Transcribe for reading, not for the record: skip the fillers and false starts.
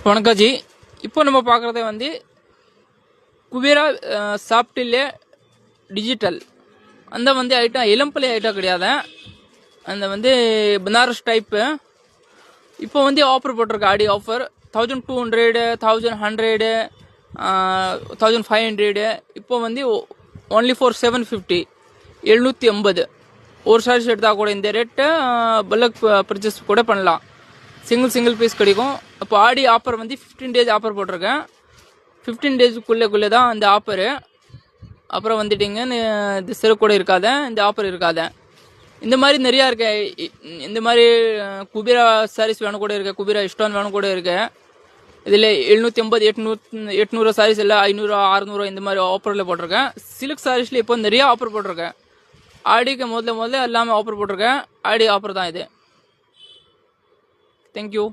வணக்கம் ஜி. இப்போ நம்ம பார்க்குறது வந்து குபேரா சாஃப்டிலே டிஜிட்டல் அந்த வந்து ஐட்டம் இளம்பள்ளி ஐட்டம் கிடையாது. அந்த வந்து பனாரஸ் டைப்பு. இப்போ வந்து ஆஃபர் போட்டிருக்கு, ஆடி ஆஃபர் 1200, 1100, 1500. இப்போ வந்து ஒன்லி ஃபார் 750, 780 ஒரு சாரீஸ் எடுத்தால் கூட இந்த ரேட்டு பல்க் பர்ச்சேஸ் கூட பண்ணலாம். சிங்கிள் பீஸ் கிடைக்கும். இப்போ ஆடி ஆஃபர் வந்து 15 days ஆஃபர் போட்டிருக்கேன். 15 daysக்குள்ளே தான் இந்த ஆஃபரு. அப்புறம் வந்துட்டிங்க இந்த செலவு கூட இருக்காத, இந்த ஆஃபர் இருக்காத. இந்த மாதிரி நிறையா இருக்கு. இந்த மாதிரி குபேரா சாரீஸ் வேணும் கூட இருக்கு, குபேரா ஸ்டோன் வேணும் கூட இருக்கு. இதில் 780, 800 சாரீஸ் இல்லை, 500, 600 இந்த மாதிரி ஆஃபரில் போட்டிருக்கேன். சில்க் சாரீஸில் இப்போ நிறையா ஆஃபர் போட்டிருக்கேன். ஆடிக்கு முதல்ல எல்லாமே ஆஃபர் போட்டிருக்கேன். ஆடி ஆஃபர் தான் இது. Thank you.